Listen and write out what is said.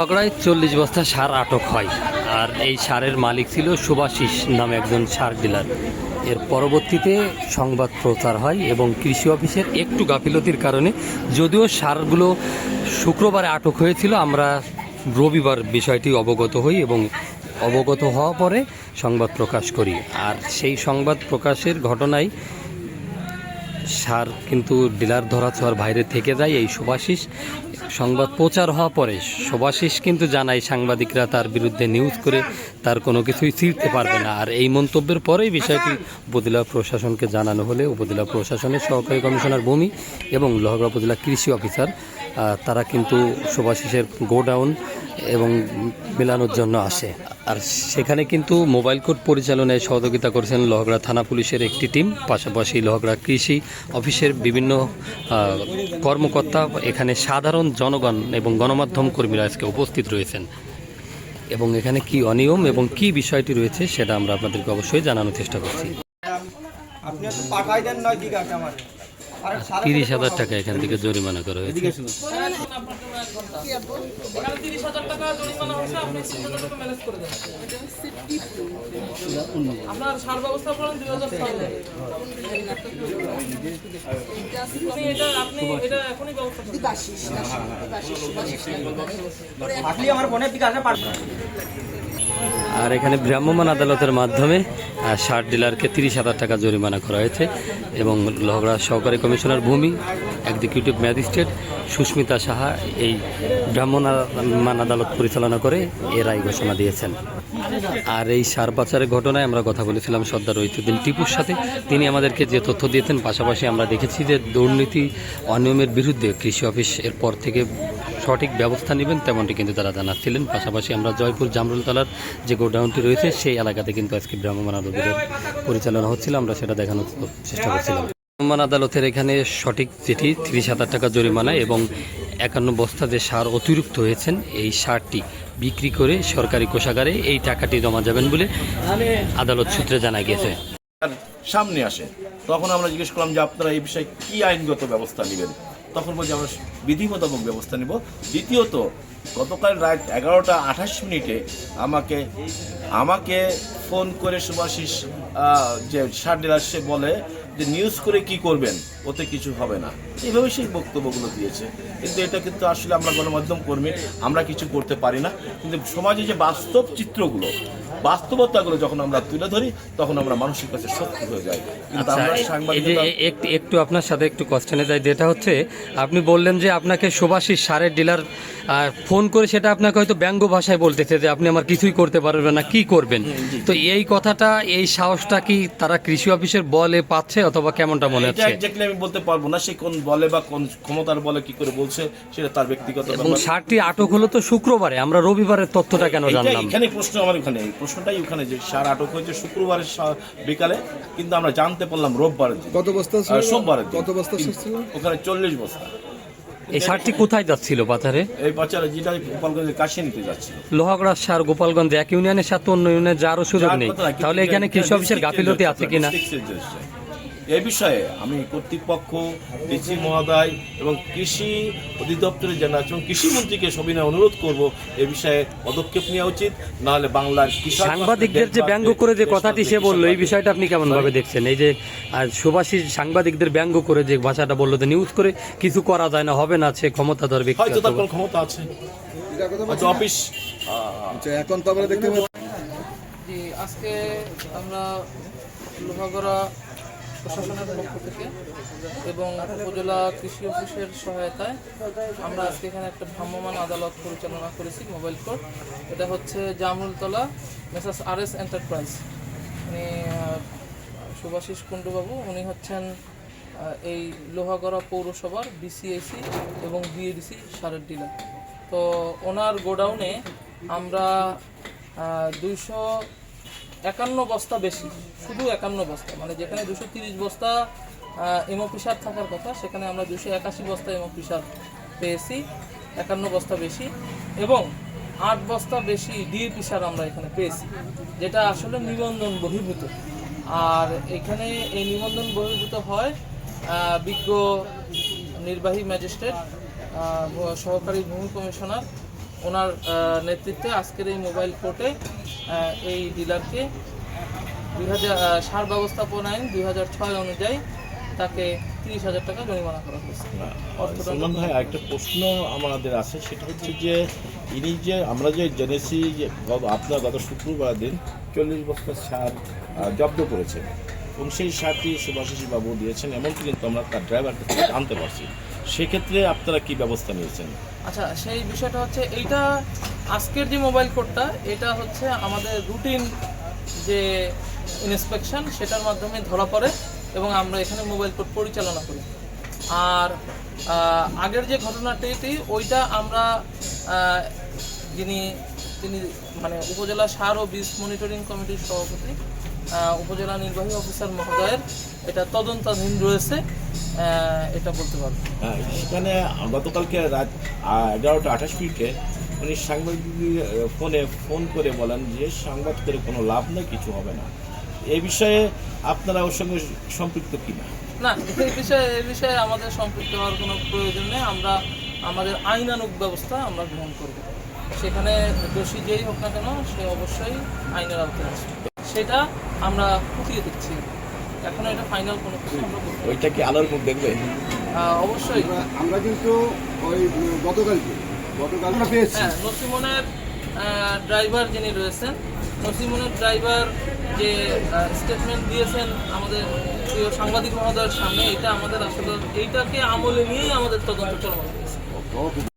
আগ্রায় 40 বস্তা সার আটক হয়। আর এই সারের মালিক ছিল সুভাষিস নামে একজন সার ডিলার। এর পরবর্তীতে সংবাদ প্রচার হয় এবং কৃষি অফিসের একটু গাফিলতির কারণে, যদিও সারগুলো শুক্রবারে আটক হয়েছিল, আমরা রবিবার বিষয়টি অবগত হই এবং অবগত হওয়া পরে সংবাদ প্রকাশ করি। আর সেই সংবাদ প্রকাশের ঘটনায় সার কিন্তু ডিলার ধরাছোঁয়ার বাইরে থেকে যায় এই সুভাষিস। সংবাদ প্রচার হওয়ার পরে সুভাষিস কিন্তু জানায় সাংবাদিকরা তার বিরুদ্ধে নিউজ করে তার কোনো কিছুই ছিঁড়তে পারবে না। আর এই মন্তব্যের পরেই বিষয়টি উপজেলা প্রশাসনকে জানানো হলে উপজেলা প্রশাসনের সহকারী কমিশনার ভূমি এবং লোহাগড়া উপজেলা কৃষি অফিসার তারা কিন্তু সুভাষিসের গোডাউন এবং মেলানোর জন্য আসে। আর সেখানে কিন্তু মোবাইল কোর্ট পরিচালনায় সহযোগিতা করেছেন লোহাগড়া থানা পুলিশের একটি টিম, পাশাপাশি লোহাগড়া কৃষি অফিসের বিভিন্ন কর্মকর্তা, এখানে সাধারণ জনগণ এবং গণমাধ্যম কর্মীরা আজকে উপস্থিত রয়েছেন। এবং এখানে কি অনিয়ম এবং কি বিষয়টি রয়েছে সেটা আমরা আপনাদেরকে অবশ্যই জানানোর চেষ্টা করছি। 30,000 টাকা এখান থেকে জরিমানা করা হয়েছে। আপনার সার ব্যবস্থা করেন 2006 আপনি এটা এখনই ব্যবস্থা। আর এখানে ভ্রাম্যমাণ আদালতের মাধ্যমে সার ডিলারকে 30,000 টাকা জরিমানা করা হয়েছে এবং লোহাগড়া সহকারী কমিশনার ভূমি, এক্সিকিউটিভ ম্যাজিস্ট্রেট সুস্মিতা সাহা এই ভ্রাম্যমাণ আদালত পরিচালনা করে এ রায় ঘোষণা দিয়েছেন। আর এই সার পাচারের ঘটনায় আমরা কথা বলেছিলাম সর্দার রহিতুদ্দিন টিপুর সাথে। তিনি আমাদেরকে যে তথ্য দিয়েছেন, পাশাপাশি আমরা দেখেছি যে দুর্নীতি অনিয়মের বিরুদ্ধে কৃষি অফিস এরপর থেকে সঠিক ব্যবস্থা নেবেন তেমনটি কিন্তু তারা জানাচ্ছিলেন। পাশাপাশি আমরা জয়পুর জামরুলতলার যে গোডাউনটি রয়েছে সেই এলাকাতে কিন্তু আজকে ভ্রাম্যমাণ আদালতের পরিচালনা হচ্ছিল, আমরা সেটা দেখানোর চেষ্টা করছিলাম। ভ্রাম্যমাণ আদালতের এখানে সঠিক চিঠি 30,000 টাকা জরিমানা এবং 51 বস্তা যে সার অতিরিক্ত হয়েছেন এই সারটি বিক্রি করে সরকারি কোষাগারে এই টাকাটি জমা যাবেন বলে আদালত সূত্রে জানা গিয়েছে। সামনে আসে তখন আমরা জিজ্ঞেস করলাম যে আপনারা এই বিষয়ে কি আইনগত ব্যবস্থা নেবেন। তখন বলছি আমরা বিধিমূলক ব্যবস্থা নেব। দ্বিতীয়ত, গতকাল রাত 11টা 28 মিনিটে আমাকে ফোন করে সুভাষিস যে সার ডিলার সে বলে যে নিউজ করে কি করবেন, ওতে কিছু হবে না, এইভাবে সেই বক্তব্যগুলো দিয়েছে। কিন্তু এটা কিন্তু আসলে আমরা গণমাধ্যম কর্মী, আমরা কিছু করতে পারি না। কিন্তু সমাজে যে বাস্তব চিত্রগুলো, বাস্তবতাগুলো যখন আমরা তুলে ধরি তখন আমরা মানুষের কাছে সত্যি হয়ে যাই। কিন্তু আমরা সাংবাদিকতা একটু আপনার সাথে একটু কোশ্চেনে যাই, যেটা হচ্ছে আপনি বললেন যে আপনাকে সুভাষিস সারের ডিলার ফোন করে সেটা আপনাকে হয়তো ব্যঙ্গ ভাষায় বলতেছে যে আপনি আমার কিছুই করতে পারবেন না, কি করবেন। তো এই কথাটা, এই সাহসটা কি তারা কৃষি অফিসের বলে পাচ্ছে অথবা কেমনটা মনে হচ্ছে? এক্স্যাক্টলি আমি বলতে পারবো না সে কোন বলে বা কোন ক্ষমতার বলে কি করে বলছে, সেটা তার ব্যক্তিগত। এবং সারটি আটক হলো তো শুক্রবারে, আমরা রবিবারের তথ্যটা কেন জানলাম? এখানে প্রশ্ন আমার ওখানে, এই প্রশ্নটাই ওখানে যে সার আটক হয়েছে শুক্রবারের বিকালে, কিন্তু আমরা জানতে পারলাম রোববারের দিন। কত বস্তা? সোমবারের দিন। কত বস্তা ছিল ওখানে? 40 বস্তা। এই সারটি কোথায় যাচ্ছিল বাজারে? এই বাজারে যেটা গোপালগঞ্জের কাশি নিতে যাচ্ছিল। লোহাগড়া সার গোপালগঞ্জ এক ইউনিয়নের সাথে অন্য ইউনিয়নের যারও সুযোগ নেই, তাহলে এখানে কৃষি অফিসের গাফিলতি আছে কিনা? এই বিষয়ে আমি কর্তৃপক্ষ, ডিসি মহোদয় এবং কৃষি অধিদপ্তরের জানাচ্ছি এবং কৃষিমন্ত্রীকে সবিনয় অনুরোধ করব এই বিষয়ে পদক্ষেপ নেওয়া উচিত, নাহলে বাংলার সাংবাদিকদের যে ব্যঙ্গ করে যে কথাটি সে বললো, এই বিষয়টা আপনি কেমন ভাবে দেখছেন? এই যে সুভাষিস সাংবাদিকদের ব্যঙ্গ করে যে ভাষাটা বললো যে নিউজ করে কিছু করা যায় না, হবে না, সে ক্ষমতাধর ব্যক্তি, হয়তো তার কোনো ক্ষমতা আছে অফিস। এখন তো আমরা দেখতে পাচ্ছি আজকে আমরা লোহাগড়া প্রশাসনের পক্ষ থেকে এবং উপজেলা কৃষি অফিসের সহায়তায় আমরা আজকে এখানে একটা ভ্রাম্যমাণ আদালত পরিচালনা করেছি, মোবাইল কোর্ট। এটা হচ্ছে জামরুলতলা মেসার্স RS এন্টারপ্রাইজ। উনি সুভাষিস কুণ্ডুবাবু, উনি হচ্ছেন এই লোহাগড়া পৌরসভার BCAC এবং BADC সারের ডিলার। তো ওনার গোডাউনে আমরা 251 বস্তা বেশি, শুধু 51 বস্তা, মানে যেখানে 230 বস্তা এমওপি সার থাকার কথা সেখানে আমরা 281 বস্তা এমওপি সার পেয়েছি, 51 বস্তা বেশি, এবং 8 বস্তা বেশি ডিএপি সার আমরা এখানে পেয়েছি, যেটা আসলে নিবন্ধন বহির্ভূত। আর এখানে এই নিবন্ধন বহির্ভূত হয় বিজ্ঞ নির্বাহী ম্যাজিস্ট্রেট, সহকারী ভূমি কমিশনার ওনার নেতৃত্বে আজকের এই মোবাইল কোর্টে এই ডিলারকে 2000 সার ব্যবস্থাপনা আইন 2006 অনুযায়ী তাকে 30,000 টাকা জরিমানা করা হয়েছে। সলমান ভাই আরেকটা প্রশ্ন আমাদের আছে, সেটা হচ্ছে যে ইনি যে আমরা যে জেনেছি যে আপনার গত শুক্রবার দিন 40 বস্তা সার জব্দ করেছেন এবং সেই সারটি সুভাষিস বাবু দিয়েছেন, এমনকি কিন্তু আমরা তার ড্রাইভারকে জানতে পারছি। সেক্ষেত্রে আপনারা কি ব্যবস্থা নিয়েছেন? আচ্ছা, সেই বিষয়টা হচ্ছে এইটা আজকের যে মোবাইল কোডটা এটা হচ্ছে আমাদের রুটিন যে ইন্সপেকশন সেটার মাধ্যমে ধরা পড়ে এবং আমরা এখানে মোবাইল কোড পরিচালনা করি। আর আগের যে ঘটনাটি ওইটা আমরা তিনি মানে উপজেলা সার ও বীজ মনিটরিং কমিটির সভাপতি উপজেলা নির্বাহী অফিসার মহোদয়ের এটা তদন্তাধীন রয়েছে, এটা বলতে পারবো। সেখানে গতকালকে রাত 11টা 28 মিনিটে উনি সাংবাদিক ফোন করে বলেন যে সংবাদ করে কোনো লাভ নেই, কিছু হবে না। এই বিষয়ে আপনারা ওর সঙ্গে সম্পৃক্ত কিনা? না, এই বিষয়ে আমাদের সম্পৃক্ত হওয়ার কোনো প্রয়োজন নেই। আমরা আমাদের আইনানুগ ব্যবস্থা আমরা গ্রহণ করব। সেখানে দোষী যেই হোক না কেন সে অবশ্যই আইনের আওতায় আসবে, সেটা আমরা খুঁটিয়ে দিচ্ছি। এখনো এটা ফাইনাল কোনো কিছু আমরা বলতে পারছি না। ওইটা কি আলোর মুখ দেখবে? অবশ্যই আমরা কিন্তু ওই গতকাল আমরা পেয়েছি। হ্যাঁ, নসিমনের ড্রাইভার যিনি রয়েছেন, নসিমনের ড্রাইভার যে স্টেটমেন্ট দিয়েছেন আমাদের প্রিয় সাংবাদিক মহোদয়ের সামনে, এটা আমাদের আসলে এইটাকে আমলে নিয়েই আমাদের তদন্ত চলমান হয়েছে।